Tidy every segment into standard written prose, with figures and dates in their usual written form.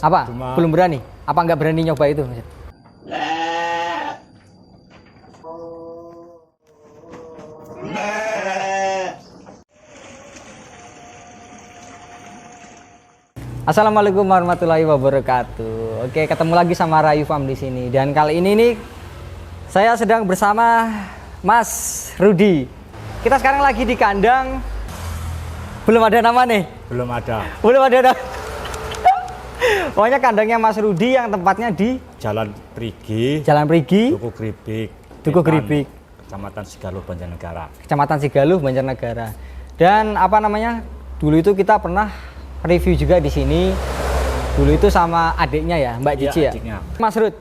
Apa? Belum berani? Apa nggak berani nyoba itu? Assalamualaikum warahmatullahi wabarakatuh. Oke, ketemu lagi sama Rayu Farm di sini. Dan kali ini nih saya sedang bersama Mas Rudi. Kita sekarang lagi di kandang. Belum ada nama nih. Belum ada. Belum ada nama. Pokoknya kandangnya Mas Rudi yang tempatnya di Jalan Prigi, Jalan Prigi, Duku Gribik, Duku Gribik, Kecamatan Sigaluh, Banjarnegara. Kecamatan Sigaluh, Banjarnegara. Dan apa namanya? Dulu itu kita pernah review juga di sini. Dulu itu sama adiknya ya, Mbak Cici ya. Adiknya. Mas Rud.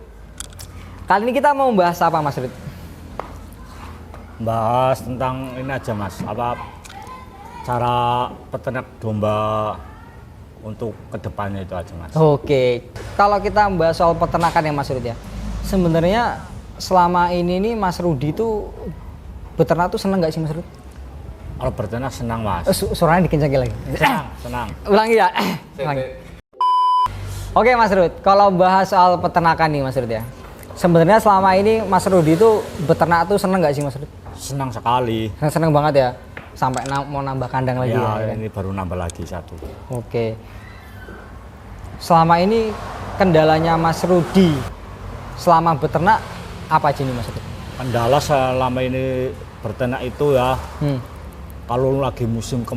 Kali ini kita mau membahas apa, Mas Rud? Bahas tentang ini aja, Mas. Apa cara peternak domba untuk kedepannya itu aja, Mas. Oke. Kalau kita membahas soal peternakan ya, Mas Rud ya. Sebenarnya selama ini nih Mas Rudi itu beternak tuh seneng nggak sih, Mas Rud? Kalau berternak senang, Mas. Suaranya dikencangin lagi. Senang. Ulangi ya. Ulangi. Oke, Mas Rud. Kalau bahas soal peternakan nih, Mas Rud ya. Sebenarnya selama ini Mas Rudi itu beternak tuh seneng nggak sih, Mas Rud? Senang sekali. Seneng banget ya. Sampai mau nambah kandang lagi ya. Ya, ini baru nambah lagi satu. Oke. Selama ini kendalanya Mas Rudi selama beternak apa aja nih, Mas Rudi? Kendala selama ini berternak itu ya, kalau lagi musim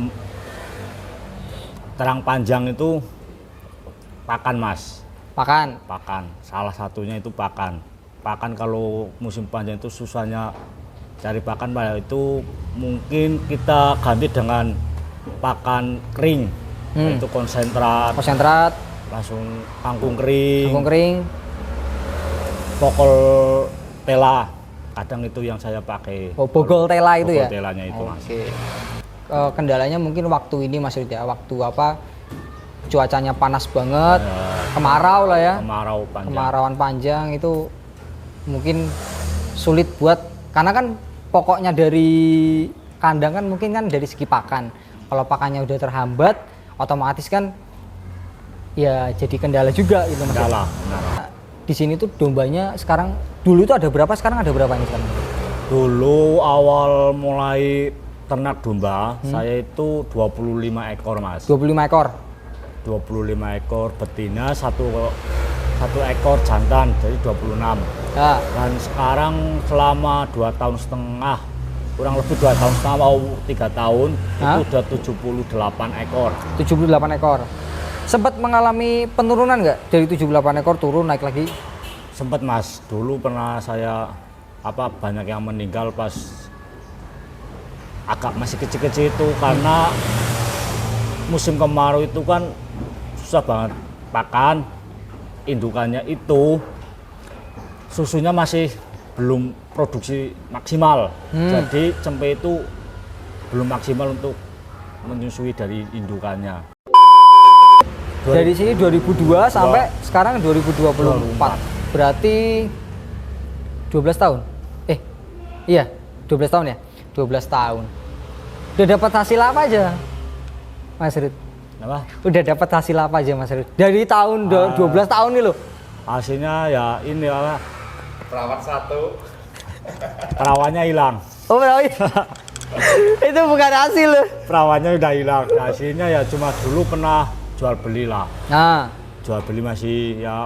terang panjang itu pakan, Mas. Pakan. Pakan, salah satunya itu pakan. Pakan kalau musim panjang itu susahnya cari pakan, Pak. Itu mungkin kita ganti dengan pakan kering, yaitu konsentrat, langsung kangkung kering, pokol tela. Kadang itu yang saya pakai. Oh, bogol tela itu ya? Bogol telanya itu, Mas. Kendalanya mungkin waktu ini, Mas Rudi ya. Waktu apa? Cuacanya panas banget, kemarau lah ya. Kemarauan panjang itu mungkin sulit buat, karena kan pokoknya dari kandang kan mungkin kan dari segi pakan. Kalau pakannya udah terhambat, otomatis kan ya jadi kendala juga gitu, Mas. Kendala, benar. Di sini tuh dombanya sekarang, dulu itu ada berapa, sekarang ada berapa nih sekarang? Dulu awal mulai ternak domba, saya itu 25 ekor, Mas. 25 ekor. 25 ekor betina, satu ekor jantan, jadi 26. Ya. Dan sekarang selama 2 tahun setengah, kurang lebih 2 tahun setengah mau 3 tahun, itu udah 78 ekor. 78 ekor. Sempat mengalami penurunan nggak? Dari 78 ekor turun naik lagi? Sempat, Mas. Dulu pernah saya banyak yang meninggal pas agak masih kecil-kecil itu, karena musim kemarau itu kan susah banget pakan. Indukannya itu susunya masih belum produksi maksimal, jadi cempe itu belum maksimal untuk menyusui dari indukannya. Dari sini 2002 sampai sekarang 2024, berarti 12 tahun. Iya, 12 tahun ya? 12 tahun. Udah dapat hasil apa aja, Mas Rud? Apa? Udah dapat hasil apa aja, Mas Rud? Dari tahun 12 tahun nih loh. Hasilnya ya ini apa? Perawat satu. Perawannya hilang. Oh, berawat. Itu bukan hasil loh. Perawannya udah hilang. Hasilnya ya cuma dulu pernah jual beli lah. Nah, Jual beli masih ya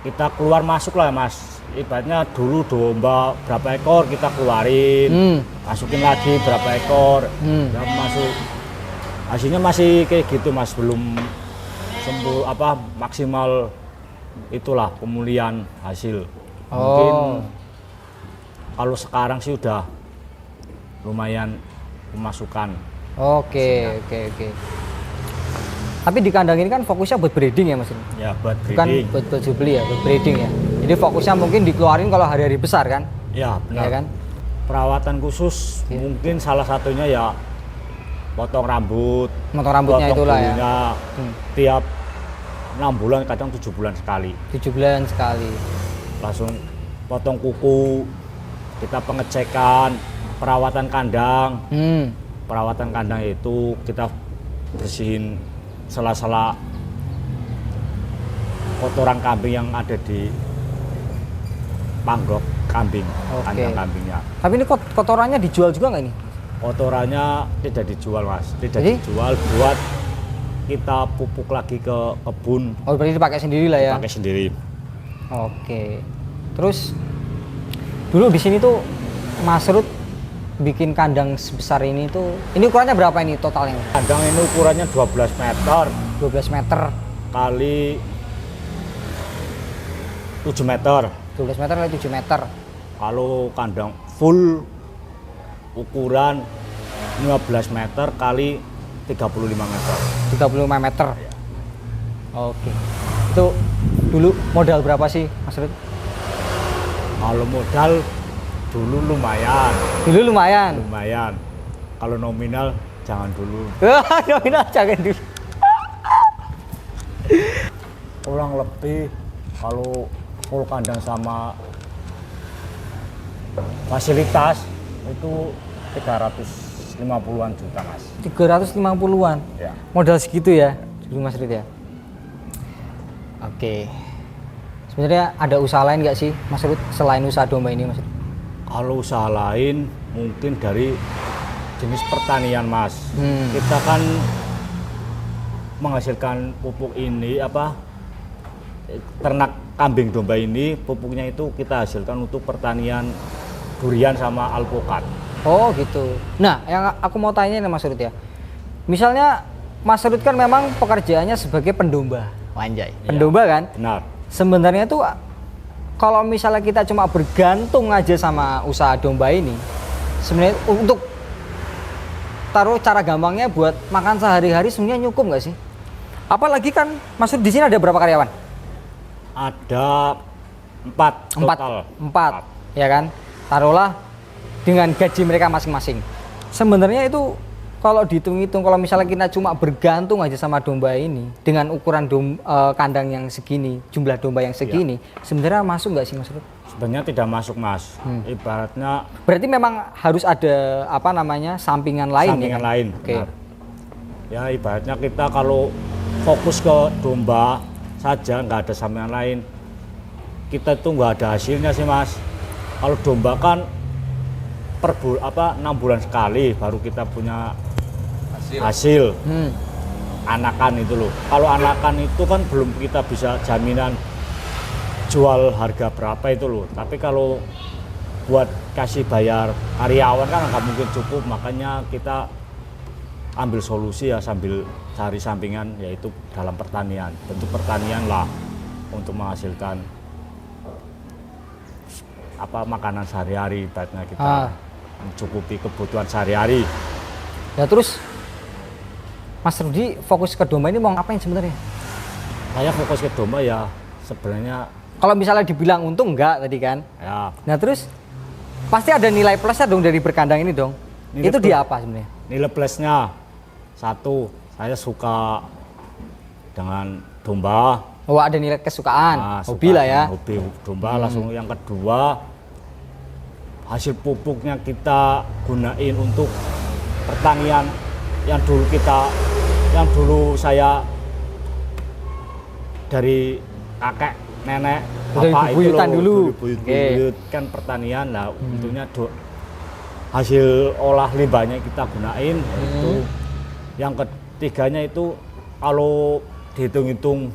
kita keluar masuk lah, Mas. Ibaratnya dulu domba berapa ekor kita keluarin, masukin lagi berapa ekor, ya masuk. Hasilnya masih kayak gitu, Mas, belum maksimal itulah pemulihan hasil. Mungkin kalau sekarang sih udah lumayan pemasukan. Oke. Tapi di kandang ini kan fokusnya buat breeding ya, Mas? Ya, buat Bukan breeding. buat jual beli ya, buat breeding ya. Jadi fokusnya mungkin dikeluarin kalau hari-hari besar kan? Ya, benar. Ya kan? Perawatan khusus mungkin salah satunya ya potong rambut. Potong rambutnya potong itulah bulunya, ya. Tiap 6 bulan, kadang 7 bulan sekali. 7 bulan sekali. Langsung potong kuku, kita pengecekan, perawatan kandang. Perawatan kandang itu kita bersihin sela-sela kotoran kambing yang ada di panggok kambing, kandang kambingnya. Tapi ini kotorannya dijual juga nggak ini? Kotorannya tidak dijual mas, tidak Jadi? dijual buat kita pupuk lagi ke kebun. Oh berarti dipakai sendiri lah ya? Pakai sendiri. Oke. Terus dulu di sini tuh Mas Rud bikin kandang sebesar ini tuh, ini ukurannya berapa ini totalnya? Kandang ini ukurannya 12 meter 12 meter. kali 7 meter. 12 meter kali 7 meter. Kalau kandang full ukuran 15 meter kali 35 meter. 35 meter. Oke. Itu dulu modal berapa sih Mas Rud? Kalau modal dulu lumayan. Dulu lumayan. Lumayan. Kalau nominal jangan dulu. Nominal jangan dulu. Kurang lebih kalau full kandang sama fasilitas itu 350-an juta mas. 350-an. Ya. Modal segitu ya dulu Mas Rud ya. Oke. Sebenarnya ada usaha lain nggak sih Mas Rud selain usaha domba ini Mas Rud? Kalau usaha lain mungkin dari jenis pertanian mas. Kita kan menghasilkan pupuk ini ternak kambing domba ini pupuknya itu kita hasilkan untuk pertanian durian sama alpukat. Oh gitu. Nah yang aku mau tanya nih Mas Rud ya. Misalnya Mas Rud kan memang pekerjaannya sebagai pendomba. Wanjay. Pendomba kan? Benar. Sebenarnya tuh kalau misalnya kita cuma bergantung aja sama usaha domba ini, sebenarnya untuk taruh cara gampangnya buat makan sehari-hari sebenarnya cukup nggak sih? Apalagi kan Mas Rud di sini ada berapa karyawan? Ada 4 total. 4, ya kan? Taruhlah dengan gaji mereka masing-masing. Sebenarnya itu kalau dihitung-hitung, kalau misalnya kita cuma bergantung aja sama domba ini dengan ukuran kandang yang segini, jumlah domba yang segini, sebenarnya masuk nggak sih Mas Rud? Sebenarnya tidak masuk mas. Ibaratnya Berarti memang harus ada sampingan lain sampingan ya kan? lain. Oke. Benar. Ya ibaratnya kita kalau fokus ke domba saja nggak ada sampingan lain, kita tuh nggak ada hasilnya sih mas. Kalau domba kan 6 bulan sekali baru kita punya hasil. Anakan itu loh. Kalau anakan itu kan belum kita bisa jaminan jual harga berapa itu loh. Tapi kalau buat kasih bayar karyawan kan nggak mungkin cukup, makanya kita ambil solusi ya sambil cari sampingan, yaitu dalam pertanian. Bentuk pertanian lah untuk menghasilkan makanan sehari-hari, ibaratnya kita mencukupi kebutuhan sehari-hari. Ya terus Mas Rudi fokus ke domba ini mau ngapain sebenarnya? Saya fokus ke domba ya sebenarnya. Kalau misalnya dibilang untung enggak tadi kan? Ya. Nah terus pasti ada nilai plusnya dong dari berkandang ini dong. Itu di apa sebenarnya? Nilai plusnya satu, saya suka dengan domba. Oh ada nilai kesukaan, hobi suka lah ya. Hobi domba. Langsung yang kedua, hasil pupuknya kita gunain untuk pertanian yang dulu saya dari kakek nenek bapak itu loh, buyut kan pertanian lah. Tentunya hasil olah limbahnya kita gunain. Itu yang ketiganya itu kalau dihitung-hitung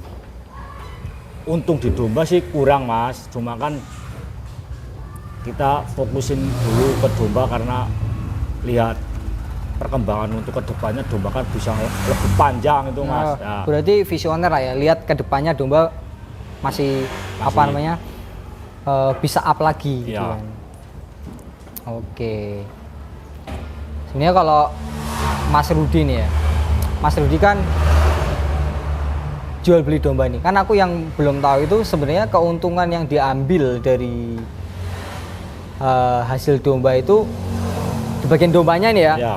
untung di domba sih kurang mas, cuma kan kita fokusin dulu ke domba karena lihat perkembangan untuk kedepannya domba kan bisa lebih panjang itu mas. Ya. Berarti visioner lah ya, lihat kedepannya domba masih bisa up lagi gitu ya. kan. Oke. Sebenarnya kalau Mas Rudi nih ya, Mas Rudi kan jual beli domba ini. Kan aku yang belum tahu itu sebenarnya keuntungan yang diambil dari hasil domba itu di bagian dombanya nih ya. Ya.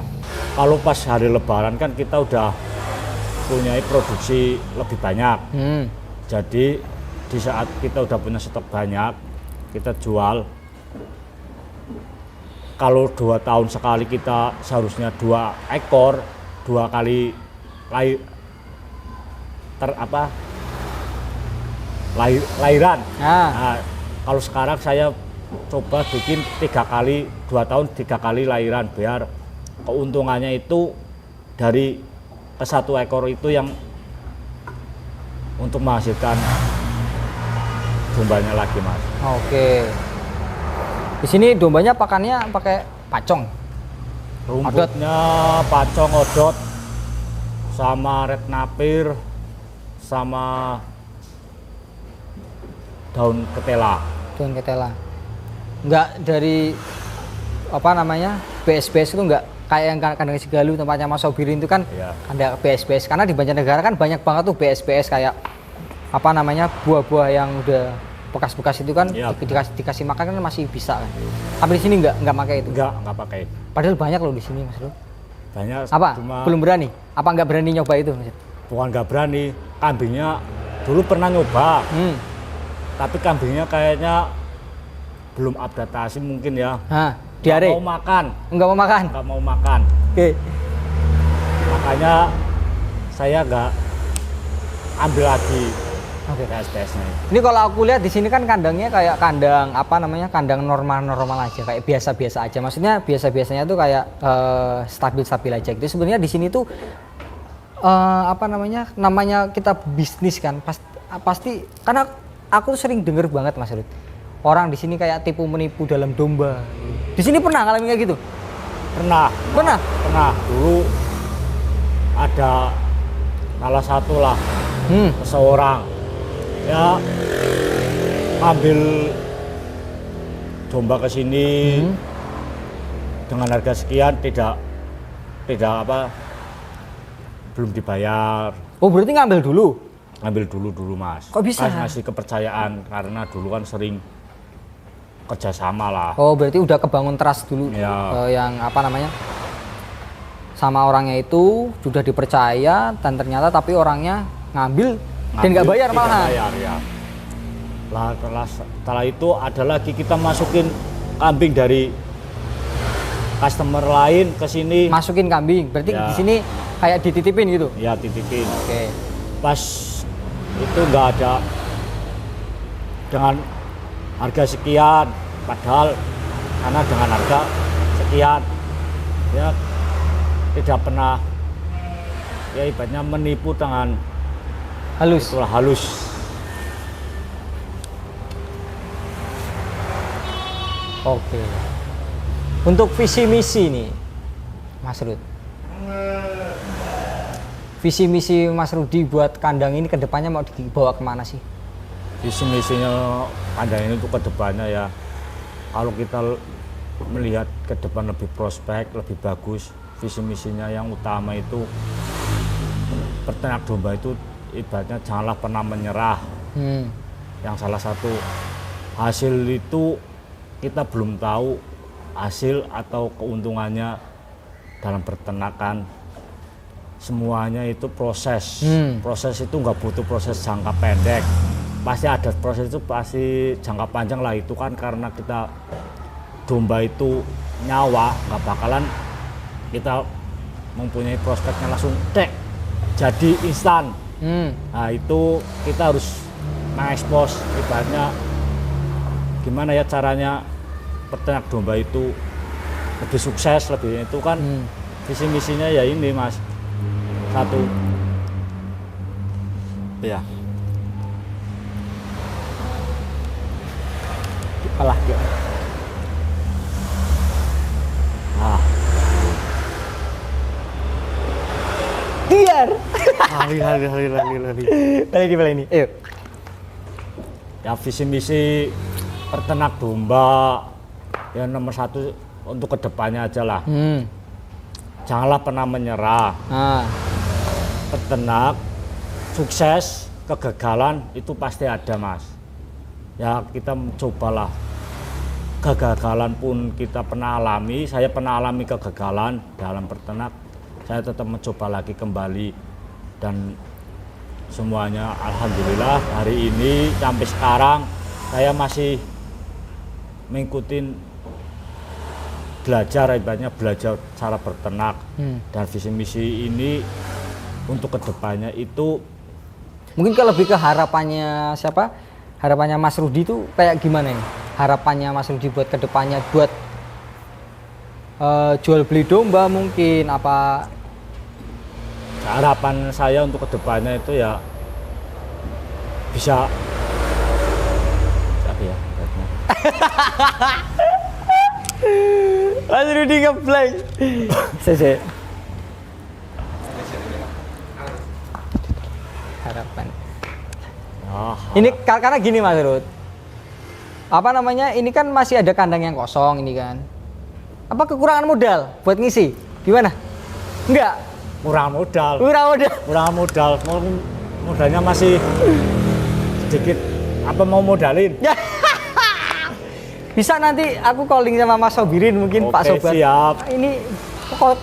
Kalau pas hari Lebaran kan kita udah punya produksi lebih banyak. Jadi di saat kita udah punya stok banyak, kita jual. Kalau 2 tahun sekali kita seharusnya 2 ekor, 2 kali lahiran. Nah. Nah, kalau sekarang saya coba bikin 3 kali, 2 tahun 3 kali lahiran biar keuntungannya itu dari ke 1 ekor itu yang untuk menghasilkan dombanya lagi, Mas. Oke. Di sini dombanya pakannya pakai pacong. Rumputnya pacong, odot, sama red napir, sama daun ketela. Daun ketela. Enggak dari apa namanya? BS-BS itu enggak kayak yang kandang Sigalu tempatnya Mas Sobirin itu kan Iya. ada BS-BS karena di Banjarnegara kan banyak banget tuh BS-BS kayak apa namanya buah-buah yang udah bekas-bekas itu kan Iya. dikasih makan kan masih bisa kan. Tapi di sini enggak pakai itu. Enggak pakai. Padahal banyak loh di sini Mas Bro. Banyak Apa? cuma Belum berani? Apa enggak berani nyoba itu Mas? bukan nggak berani. Kambingnya dulu pernah nyoba, tapi kambingnya kayaknya belum adaptasi mungkin ya. Hah, Nggak diare. mau makan, Enggak mau makan. nggak mau makan. Oke. Makanya saya nggak ambil lagi Oke. PSPS-nya. Ini kalau aku lihat di sini kan kandangnya kayak kandang apa namanya kandang normal-normal aja kayak biasa-biasa aja. Maksudnya biasa-biasanya tuh kayak stabil-stabil aja gitu. Sebenarnya di sini tuh apa namanya kita bisnis kan pasti karena aku sering denger banget Mas Rud. Orang di sini kayak tipu menipu dalam domba. Di sini pernah ngalamin kayak gitu? Pernah dulu ada salah satu lah seseorang ya ambil domba ke sini dengan harga sekian tidak belum dibayar. Oh berarti ngambil dulu? Ngambil dulu Mas. Kok bisa? Kan ngasih kepercayaan karena dulu kan sering kerjasama lah. Oh berarti udah kebangun trust dulu Ya. yang apa namanya sama orangnya itu sudah dipercaya dan ternyata tapi orangnya ngambil dan nggak bayar tidak malah. bayar, ya. Lah setelah itu ada lagi kita masukin kambing dari customer lain ke sini. Masukin kambing berarti Ya. di sini kayak dititipin gitu. Ya titipin. Oke. Pas itu nggak ada dengan harga sekian, padahal karena dengan harga sekian ya tidak pernah ya ibaratnya menipu dengan Halus. itulah halus. Oke. Untuk visi misi nih, Mas Rud. Visi misi Mas Rudi buat kandang ini kedepannya mau dibawa kemana sih? Visi misinya kandang ini untuk kedepannya ya, kalau kita melihat ke depan lebih prospek, lebih bagus, visi misinya yang utama itu peternak domba itu ibaratnya janganlah pernah menyerah. Yang salah satu hasil itu kita belum tahu hasil atau keuntungannya dalam peternakan. Semuanya itu proses. Proses itu nggak butuh proses jangka pendek. Pasti ada proses itu pasti jangka panjang lah, itu kan karena kita domba itu nyawa, nggak bakalan kita mempunyai prospeknya langsung jadi instan. Nah itu kita harus mengekspos ibaratnya gimana ya caranya peternak domba itu lebih sukses, lebih itu kan visi misinya ya ini Mas. Satu ya Kalah dia. nah Biar. lali Balik ini. Ayo. ya visi misi peternak domba yang nomor satu untuk kedepannya aja lah, janganlah pernah menyerah. Nah, Peternak sukses, kegagalan itu pasti ada Mas. Ya kita mencobalah, kegagalan pun kita pernah alami, saya pernah alami kegagalan dalam peternak, saya tetap mencoba lagi kembali dan semuanya alhamdulillah hari ini sampai sekarang saya masih mengikuti belajar, ibaratnya belajar cara berternak dan visi misi ini untuk kedepannya itu Mungkin kalau lebih ke harapannya siapa? Harapannya Mas Rudi itu kayak gimana nih? Harapannya Mas Rudi buat kedepannya, buat jual beli domba mungkin apa? Harapan saya untuk kedepannya itu ya bisa apa ya? Mas Rudi ngeblank. Saya. Harapan. Oh, Ini karena gini Mas Rud. Apa namanya? Ini kan masih ada kandang yang kosong ini kan. Apa kekurangan modal buat ngisi? Gimana? Enggak. kurang modal. Kurang modal. Kurang modal. Modalnya masih sedikit. Apa mau modalin? Bisa nanti aku calling sama Mas Sobirin mungkin Oke, Pak Sobat. siap. Ini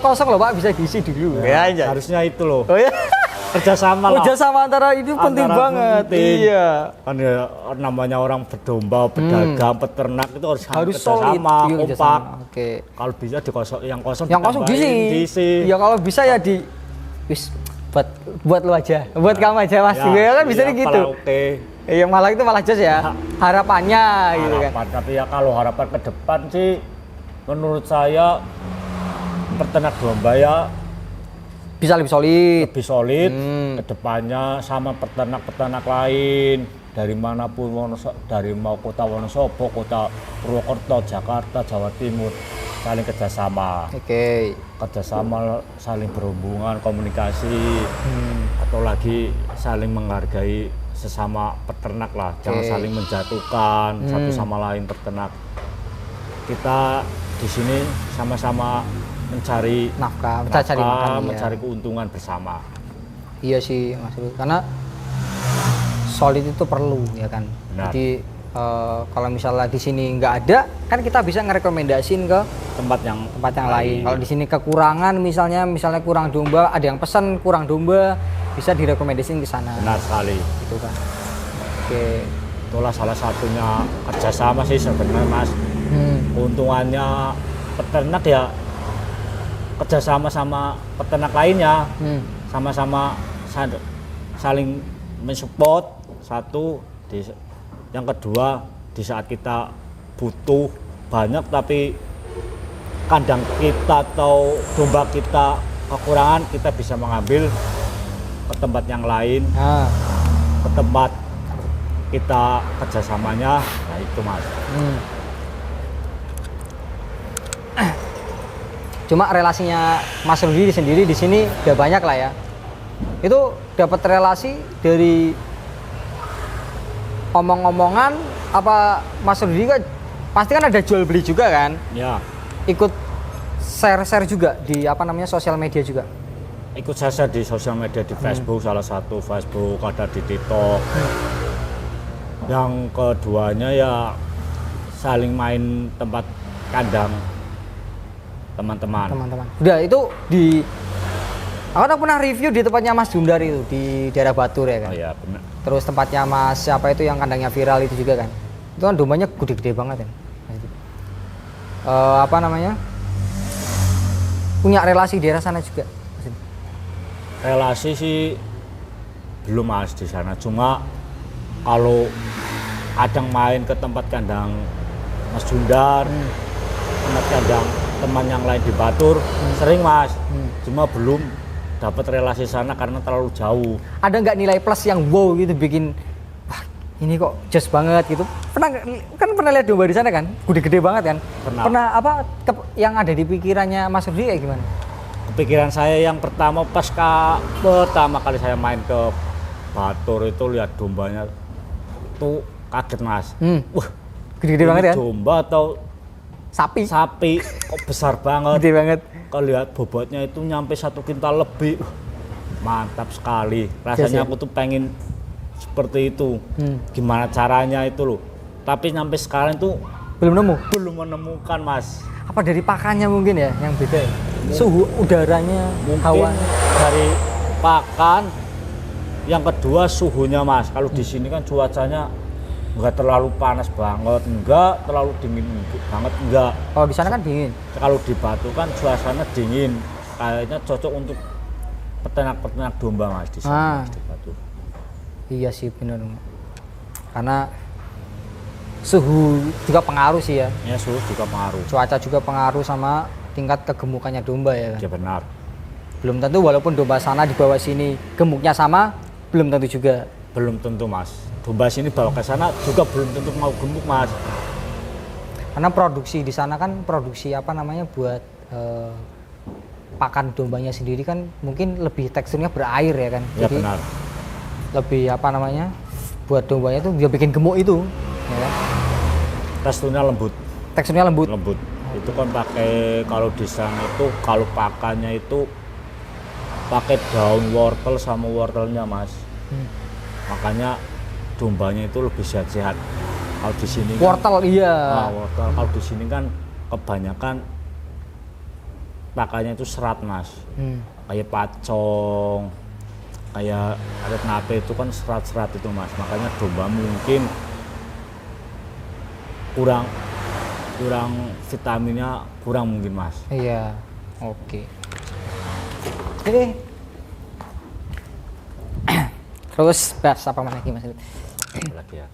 kosong loh Pak, bisa diisi dulu. Ya, harusnya itu loh. Oh ya. Kerjasama lah. Kerjasama antara itu penting Antara banget. penting. Iya. Kan ya namanya orang berdomba, pedagang, peternak itu harus Solid. kerjasama, Iya, kompak. kerjasama. Oke. Kalau bisa yang kosong Yang kosong ditambahin, diisi. Ya kalau bisa ya di wis buat lu aja. Buat kamu aja Mas. Ya, kan bisa gitu. Oke. Yang malah itu malah jos ya. Harapannya gitu kan. Harapan, tapi ya kalau harapan ke depan sih menurut saya peternak domba ya Bisa lebih solid. lebih solid ke depannya sama peternak-peternak lain dari manapun, dari mau kota Wonosobo, kota Purwokerto, Jakarta, Jawa Timur, saling kerjasama. Oke. Kerjasama, saling berhubungan, komunikasi, atau lagi saling menghargai sesama peternak lah. Jangan saling menjatuhkan satu sama lain peternak. Kita di sini sama-sama mencari Nafkah, kita cari makan. mencari keuntungan bersama. Iya sih Mas Rudi. Karena solid itu perlu ya kan. Benar. Jadi kalau misalnya di sini nggak ada, kan kita bisa ngerekomendasiin ke Tempat yang lain. Kalau di sini kekurangan, misalnya kurang domba, ada yang pesan kurang domba, bisa direkomendasiin ke sana. benar sekali. Gitu kan. Oke. Itulah salah satunya kerjasama sih sebenarnya Mas. Keuntungannya peternak ya kerjasama sama peternak lainnya, sama-sama saling mensupport satu. Yang kedua, di saat kita butuh banyak tapi kandang kita atau domba kita kekurangan, kita bisa mengambil ke tempat yang lain, ke tempat kita kerjasamanya. Nah itu Mas. Cuma relasinya Mas Rudi sendiri di sini udah banyak lah ya. Itu dapat relasi dari omong-omongan apa Mas Rudi kan pasti kan ada jual beli juga kan? Ya. Ikut share juga di apa namanya sosial media juga. Ikut saya di sosial media di Facebook, salah satu Facebook, ada di TikTok. Yang keduanya ya saling main tempat kandang teman-teman. Udah itu di aku pernah review di tempatnya Mas Jundar itu di daerah Batur ya kan. Oh ya benar. Terus tempatnya Mas siapa itu yang kandangnya viral itu juga kan. Itu kan dombanya gede-gede banget kan. Apa namanya? Punya relasi di daerah sana juga. Relasi sih belum Mas di sana. Cuma kalau kadang main ke tempat kandang Mas Jundar, tempat kandang teman yang lain di Batur, sering Mas. Cuma belum dapat relasi sana karena terlalu jauh. Ada nggak nilai plus yang wow gitu bikin wah ini kok jos banget gitu? Pernah lihat domba di sana kan? Gede-gede banget kan? Pernah apa yang ada di pikirannya Mas Rudi kayak gimana? Kepikiran saya yang pertama pertama kali saya main ke Batur itu lihat dombanya tuh kaget Mas. Wah, gede-gede banget kan? Domba atau sapi kok besar banget. Gede banget. Kalau lihat bobotnya itu nyampe 1 kintal lebih. Mantap sekali. Rasanya aku tuh pengen seperti itu. Gimana caranya itu loh. Tapi sampai sekarang tuh belum menemukan Mas. Apa dari pakannya mungkin ya yang beda ya? Suhu udaranya, Mungkin dari pakan. Yang kedua suhunya Mas. Kalau di sini kan cuacanya nggak terlalu panas banget, nggak terlalu dingin banget, nggak. Kalau di sana kan dingin. Kalau di Batu kan suasana dingin, kayaknya cocok untuk peternak domba Mas di sana Mas, di Batu. Iya sih benar. Karena suhu juga pengaruh sih ya. Ya suhu juga pengaruh. Cuaca juga pengaruh sama tingkat kegemukannya domba ya kan. Ya benar. Belum tentu walaupun domba sana di bawah sini gemuknya sama, belum tentu juga. Belum tentu Mas. Domba sini bawa ke sana juga belum tentu mau gemuk Mas. Karena produksi di sana kan produksi apa namanya buat pakan dombanya sendiri kan mungkin lebih teksturnya berair ya kan. Ya Jadi benar. lebih apa namanya buat dombanya tuh dia bikin gemuk itu ya kan. Teksturnya lembut. Teksturnya lembut. Lembut. Itu kan pakai kalau di sana itu kalau pakannya itu pakai daun wortel sama wortelnya Mas. Makanya dombanya itu lebih sehat-sehat. Kalau di sini Wortel kan, iya. wortel. Kalau di sini kan kebanyakan pakannya itu serat Mas. Kayak pacong, kayak arit nape itu kan serat-serat itu Mas. Makanya domba mungkin kurang vitaminnya kurang mungkin Mas. Iya. Oke. Oke. Terus bahas apa lagi Mas? Lagi ya.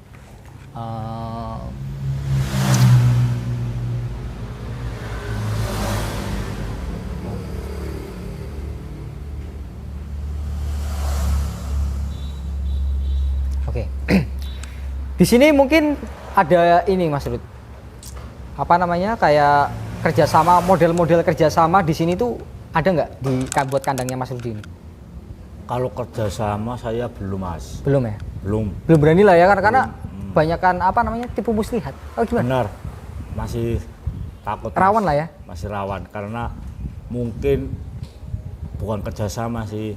Oke. Di sini mungkin ada ini Mas Rud. Apa namanya kayak kerjasama model-model kerjasama di sini tuh ada nggak di buat kandangnya Mas Rudi ini? Kalau kerjasama saya belum Mas. Belum ya? Belum. Belum berani lah ya karena banyakan apa namanya tipu muslihat. Oh gimana? Benar. Masih takut. Mas. Rawan lah ya? Masih rawan karena mungkin bukan kerjasama sih.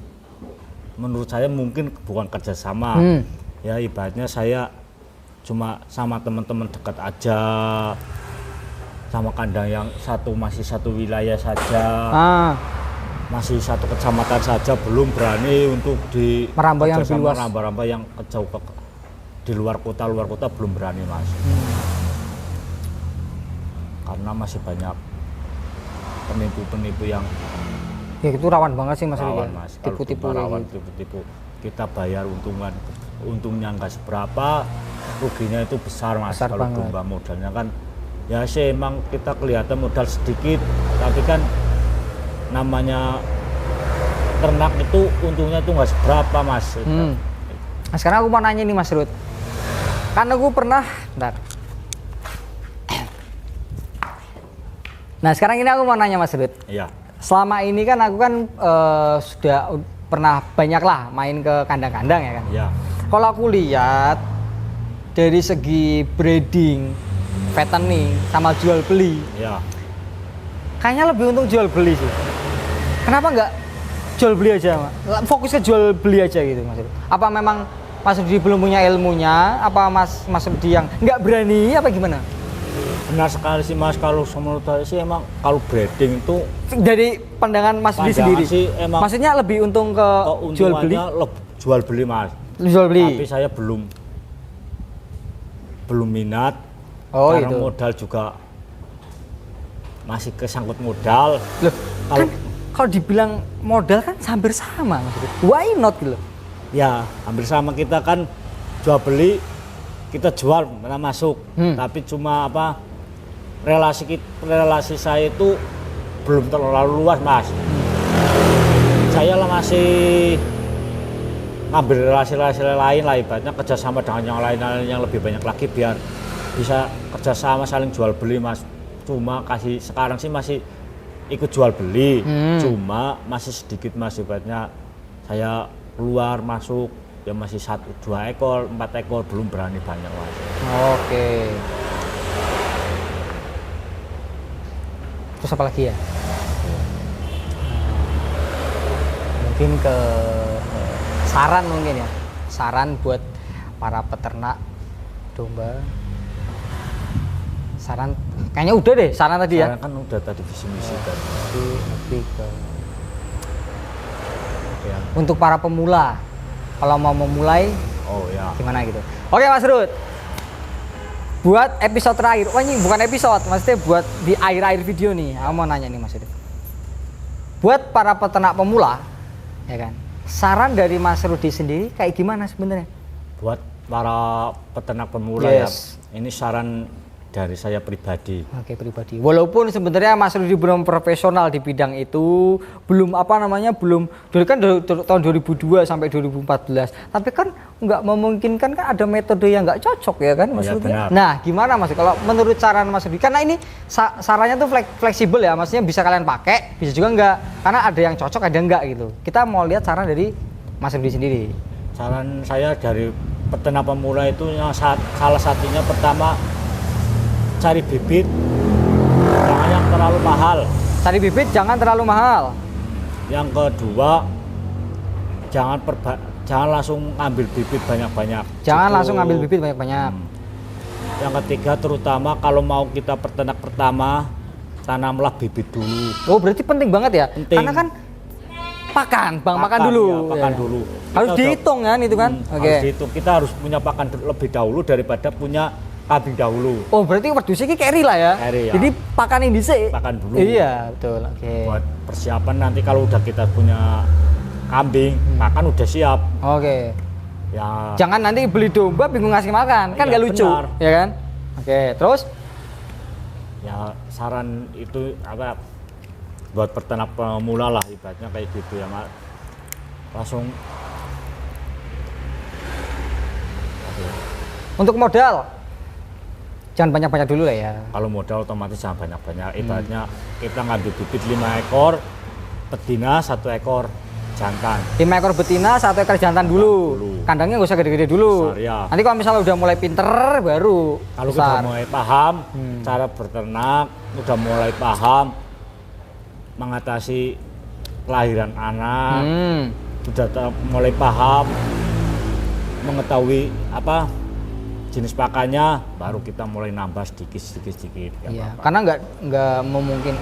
Menurut saya mungkin bukan kerjasama. Ya ibaratnya saya cuma sama teman-teman dekat aja, sama kandang yang masih satu wilayah saja, masih satu kecamatan saja, belum berani untuk di merambah yang lebih luas, merambah yang jauh di luar kota belum berani Mas. Karena masih banyak penipu yang ya itu rawan banget sih Mas. Rawan Mas. Tipu-tipu rawan gitu. tipu-tipu. Kita bayar untungnya nggak seberapa, ruginya itu besar Mas. Besar kalau banget. domba modalnya kan ya sih emang kita kelihatan modal sedikit, tapi kan namanya ternak itu untungnya itu nggak seberapa Mas. Nah, sekarang aku mau nanya nih Mas Rud, kan aku pernah, nah sekarang ini aku mau nanya Mas Rud. Iya. Selama ini kan aku kan sudah pernah banyak lah main ke kandang-kandang ya kan. Iya. Kalau aku lihat dari segi breeding, fattening, sama jual beli, Iya. kayaknya lebih untung jual beli sih. Kenapa nggak jual beli aja, Mas? Fokus ke jual beli aja gitu, Mas Rudi. Apa memang Mas Rudi belum punya ilmunya? Apa Mas Rudi yang nggak berani? Apa gimana? Benar sekali sih Mas, kalau menurut saya sih emang kalau breeding itu Dari pandangan Mas Rudi Pandangan sendiri, sih emang maksudnya lebih untung ke jual beli? Jual beli Mas. Jual beli. Tapi saya belum minat. Oh, karena itu. modal juga masih kesangkut modal. Loh, Kalau kan kalau dibilang modal kan hampir sama, Mas Rudi. Why not gitu loh? ya hampir sama, kita kan jual beli, kita jual mana masuk. Tapi cuma apa? Relasi saya itu belum terlalu luas Mas. Saya lah masih ngambil relasi-relasi lain lah, ibaratnya kerjasama dengan yang lain yang lebih banyak lagi biar bisa kerjasama saling jual beli Mas. Cuma sekarang sih masih ikut jual beli, cuma masih sedikit Mas, ibaratnya saya keluar masuk ya masih 1-2 ekor, 4 ekor, belum berani banyak Mas. Oke. Terus apa lagi ya? Mungkin ke saran mungkin ya. Saran buat para peternak domba. Saran kayaknya udah deh saran tadi ya. Saran kan udah tadi visi-misi kan. Lebih ke Ya. untuk para pemula. Kalau mau memulai Oh ya. gimana gitu. Oke Mas Rud. Buat episode terakhir, wah ini bukan episode, maksudnya buat di akhir-akhir video nih, aku mau nanya nih Mas Rudi. Buat para peternak pemula, ya kan, saran dari Mas Rudi sendiri kayak gimana sebenarnya? buat para peternak pemula Yes. ya, ini saran dari saya pribadi. Oke, pribadi. Walaupun sebenarnya Mas Rudi belum profesional di bidang itu, belum belum dulu kan tahun 2002 sampai 2014. Tapi kan nggak memungkinkan, kan ada metode yang nggak cocok ya kan Mas Ya, Rudi. benar. Nah, gimana Mas kalau menurut saran Mas Rudi? Karena ini sarannya tuh fleksibel ya, maksudnya bisa kalian pakai, bisa juga enggak. Karena ada yang cocok, ada enggak gitu. Kita mau lihat saran dari Mas Rudi sendiri. Saran saya dari peternak pemula itu salah satunya pertama, cari bibit jangan yang terlalu mahal. Cari bibit jangan terlalu mahal. Yang kedua, jangan langsung ambil bibit banyak-banyak. Jangan Cukup. langsung ambil bibit banyak-banyak. Yang ketiga, terutama kalau mau kita peternak pertama, tanamlah bibit dulu. Oh, berarti penting banget ya? Penting. Karena kan makan dulu. Ya, pakan Ya. dulu. Harus Kita dihitung kan itu kan? Oke. Harus dihitung. Kita harus punya pakan lebih dahulu daripada punya kambing dahulu. Oh, berarti wedhusnya ki keri lah ya? Keri, ya. Jadi pakanin dhisik. Pakan dulu. Iya, betul. Oke. Buat persiapan nanti kalau udah kita punya kambing, pakan udah siap. Oke. Ya. Jangan nanti beli domba bingung ngasih makan, kan Iya, nggak lucu, benar. ya kan? Oke, terus Ya saran itu apa buat peternak pemula lah ibaratnya kayak gitu ya, Mak. Langsung untuk modal jangan banyak-banyak dulu lah ya. kalau modal otomatis jangan banyak-banyak. Ibaratnya kita ngambil bibit 5 ekor betina, 1 ekor jantan. 5 ekor betina, 1 ekor jantan dulu. Kandangnya nggak usah gede-gede dulu. Besar, ya. Nanti kalau misalnya udah mulai pinter baru Kalau kita besar. mulai paham cara beternak, udah mulai paham mengatasi kelahiran anak, mulai paham mengetahui apa jenis pakannya, baru kita mulai nambah sedikit. Ya, Iya, apa-apa. karena nggak memungkin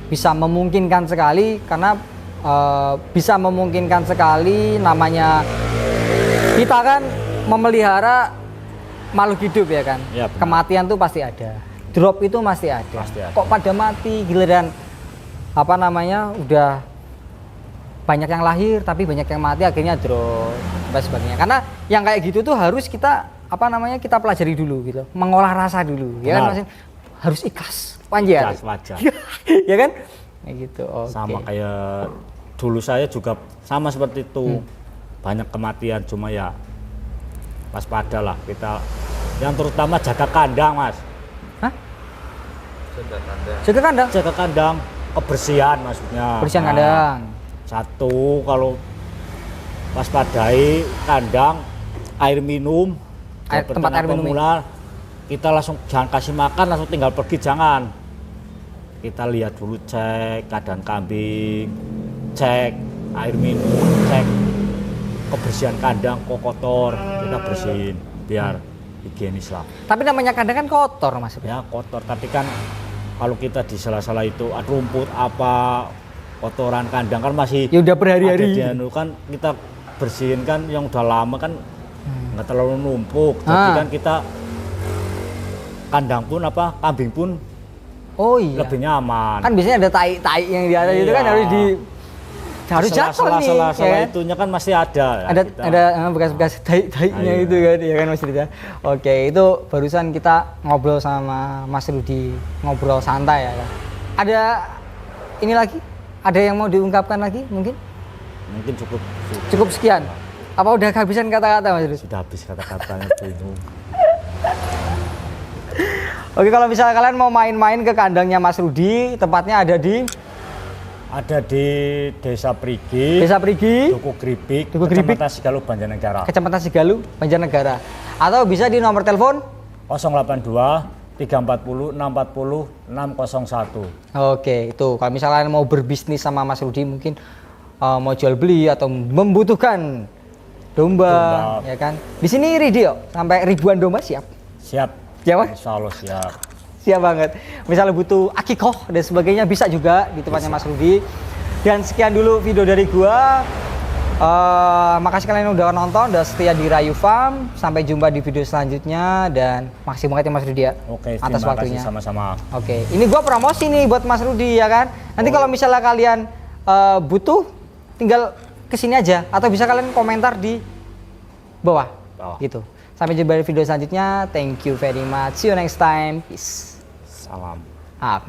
bisa memungkinkan sekali karena bisa memungkinkan sekali namanya kita kan memelihara makhluk hidup ya kan. Ya, benar. Kematian tuh pasti ada. Drop itu masih ada. Pasti ada. Kok pada mati giliran udah banyak yang lahir tapi banyak yang mati akhirnya drop dan sebagainya. Karena yang kayak gitu tuh harus kita kita pelajari dulu gitu. Mengolah rasa dulu ya kan Benar. maksudnya harus ikhlas. Wajar. Ikhlas, wajar. Ya kan? Kayak gitu. Oke. Sama kayak dulu saya juga sama seperti itu. Banyak kematian, cuma ya waspada lah kita. Yang terutama jaga kandang, Mas. Hah? Jaga kandang. Jaga kandang. Jaga kandang, kebersihan maksudnya. Bersihan Nah, kandang. Satu, kalau waspadai kandang, air minum, Tempat air minum. pemula, kita langsung jangan kasih makan, langsung tinggal pergi, jangan. Kita lihat dulu, cek keadaan kambing, cek air minum, cek kebersihan kandang, kok kotor, kita bersihin biar higienis lah. Tapi namanya kandang kan kotor Mas. Ya kotor, tapi kan kalau kita di sela-sela itu ada rumput apa, kotoran kandang kan masih Ya udah berhari-hari. ada di anu, kan kita bersihin kan yang udah lama kan nggak terlalu numpuk. Jadi kan kita kandang pun kambing pun Oh iya. lebih nyaman. Kan biasanya ada tai yang di atas itu kan Iya. harus jatuh nih. Sela-sela ya kan? itunya kan masih ada. Ya, Ada bekas-bekas tai-tainya Iya. itu kan, ya kan Mas Rida. Oke, itu barusan kita ngobrol sama Mas Rudi, ngobrol santai ya kan. Ada ini lagi? Ada yang mau diungkapkan lagi mungkin? Mungkin cukup. Cukup sekian. Apa udah kehabisan kata-kata Mas Rudi? Sudah habis kata-katanya bingung. Oke, kalau misalnya kalian mau main-main ke kandangnya Mas Rudi, tempatnya ada di Desa Prigi, Desa Prigi, Duku Gripik, Duku Gripik. Kecamatan Sigalu, Banjarnegara. Kecamatan Sigalu, Banjarnegara. Atau bisa di nomor telepon 082 340 640 601. Oke, itu kalau misalnya kalian mau berbisnis sama Mas Rudi mungkin mau jual beli atau membutuhkan domba, ya kan? Di sini Ridio sampai ribuan domba siap. Siap. Siap, Mas? Insya Allah siap. Siap banget. Misalnya butuh akikoh dan sebagainya bisa juga di tempatnya Mas Rudi. Dan sekian dulu video dari gua. Makasih kalian udah nonton, udah setia di Rayu Farm. Sampai jumpa di video selanjutnya dan makasih banget ya Mas Rudi ya Oke, atas terima waktunya. kasih sama-sama. Oke, ini gua promosi nih buat Mas Rudi ya kan. Nanti kalau misalnya kalian butuh tinggal kesini aja atau bisa kalian komentar di bawah. Oh. Gitu. Sampai jumpa di video selanjutnya. Thank you very much. See you next time. Peace. Salam. Ah.